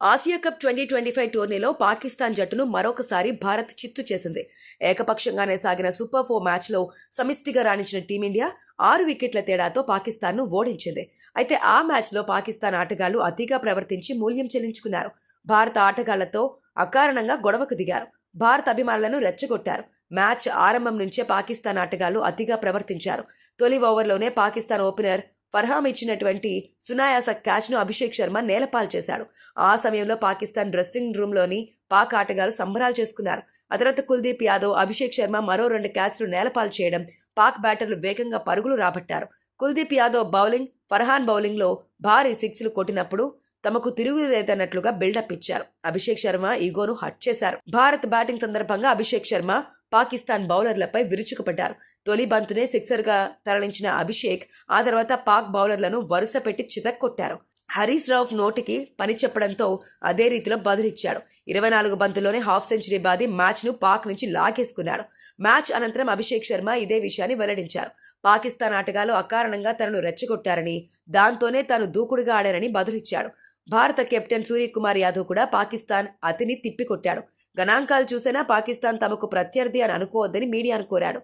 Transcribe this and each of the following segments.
Asia cup 2025 టోర్నీలో పాకిస్తాన్ జట్టును మరొకసారి భారత్ చిత్తు చేసింది. ఏకపక్షంగానే సాగిన సూపర్ 4 మ్యాచ్లో సమిష్టిగా రాణించిన టీమిండియా 6 వికెట్ల తేడాతో పాకిస్తాన్ను ఓడించింది. అయితే ఆ మ్యాచ్లో పాకిస్తాన్ ఆటగాళ్లు అతిగా ప్రవర్తించి మూల్యం చెల్లించుకున్నారు. భారత ఆటగాళ్లతో అకారణంగా గొడవకు దిగారు. భారత అభిమానులను రెచ్చగొట్టారు. మ్యాచ్ ఆరంభం నుంచే పాకిస్తాన్ ఆటగాళ్లు అతిగా ప్రవర్తించారు. తొలి ఓవర్లోనే పాకిస్తాన్ ఓపెనర్ ఫర్హాం ఇచ్చినటువంటి సునాయాస క్యాచ్ను అభిషేక్ శర్మ నేలపాలు చేశాడు. ఆ సమయంలో పాకిస్తాన్ డ్రెస్సింగ్ రూమ్లోని పాక్ ఆటగాళ్లు సంబరాలు చేసుకున్నారు. ఆ తర్వాత కుల్దీప్ యాదవ్, అభిషేక్ శర్మ మరో 2 క్యాచ్లు నేలపాలు చేయడం పాక్ బ్యాటర్లు వేగంగా పరుగులు రాబట్టారు. కుల్దీప్ యాదవ్ బౌలింగ్, ఫర్హాన్ బౌలింగ్లో భారీ సిక్స్లు కొట్టినప్పుడు తమకు తిరుగులేదన్నట్లుగా బిల్డప్ ఇచ్చారు. అభిషేక్ శర్మ ఈగోను హట్ చేశారు. భారత్ బ్యాటింగ్ సందర్భంగా అభిషేక్ శర్మ పాకిస్తాన్ బౌలర్లపై విరుచుకుపడ్డారు. తొలి బంతునే సిక్సర్గా తరలించిన అభిషేక్ ఆ తర్వాత పాక్ బౌలర్లను వరుస పెట్టి చితక్కొట్టారు. హరీష్ రావు నోటికి పని చెప్పడంతో అదే రీతిలో బదులిచ్చాడు. 24 బంతుల్లోనే హాఫ్ సెంచరీ బాది మ్యాచ్ను పాక్ నుంచి లాగేసుకున్నాడు. మ్యాచ్ అనంతరం అభిషేక్ శర్మ ఇదే విషయాన్ని వెల్లడించారు. పాకిస్తాన్ ఆటగాళ్లు అకారణంగా తనను రెచ్చగొట్టారని, దాంతోనే తాను దూకుడుగా ఆడారని బదులిచ్చాడు. భారత కెప్టెన్ సూర్యకుమార్ యాదవ్ కూడా పాకిస్తాన్ అతిని తిప్పికొట్టాడు. గణాంకాలు చూసినా పాకిస్తాన్ తమకు ప్రత్యర్థి అని అనుకోవద్దని మీడియాను కోరాడు.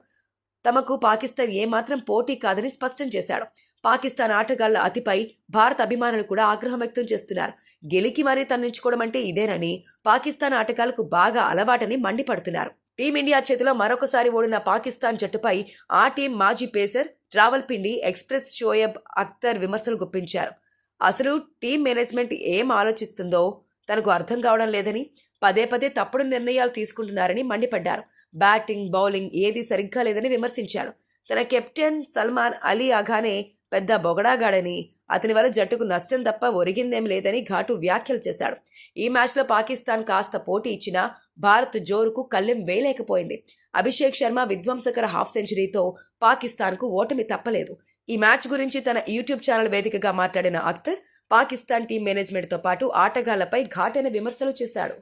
తమకు పాకిస్తాన్ ఏమాత్రం పోటీ కాదని స్పష్టం చేశాడు. పాకిస్తాన్ ఆటగాళ్ల అతిపై భారత అభిమానులు కూడా ఆగ్రహం వ్యక్తం చేస్తున్నారు. గెలికి మరీ తన్నించుకోవడం అంటే ఇదేనని, పాకిస్తాన్ ఆటగాళ్లకు బాగా అలవాటని మండిపడుతున్నారు. టీమిండియా చేతిలో మరొకసారి ఓడిన పాకిస్తాన్ జట్టుపై ఆ టీం మాజీ పేసర్ రావల్పిండి ఎక్స్ప్రెస్ షోయబ్ అఖ్తర్ విమర్శలు గుప్పించారు. అసలు టీం మేనేజ్మెంట్ ఏం ఆలోచిస్తుందో తనకు అర్థం కావడం లేదని, పదే పదే తప్పుడు నిర్ణయాలు తీసుకుంటున్నారని మండిపడ్డారు. బ్యాటింగ్, బౌలింగ్ ఏదీ సరిగ్గా లేదని విమర్శించారు. తన కెప్టెన్ సల్మాన్ అలీ ఆగానే పెద్ద బొగడాగాడని, అతని వల్ల జట్టుకు నష్టం తప్ప ఒరిగిందేం లేదని ఘాటు వ్యాఖ్యలు చేశాడు. ఈ మ్యాచ్లో పాకిస్తాన్ కాస్త పోటీ ఇచ్చినా భారత్ జోరుకు కళ్ళెం వేయలేకపోయింది. అభిషేక్ శర్మ విధ్వంసకర హాఫ్ సెంచరీతో పాకిస్తాన్కు ఓటమి తప్పలేదు. ఈ మ్యాచ్ గురించి తన యూట్యూబ్ ఛానల్ వేదికగా మాట్లాడిన అఖ్తర్ పాకిస్తాన్ టీం మేనేజ్మెంట్తో పాటు ఆటగాళ్లపై ఘాటైన విమర్శలు చేశాడు.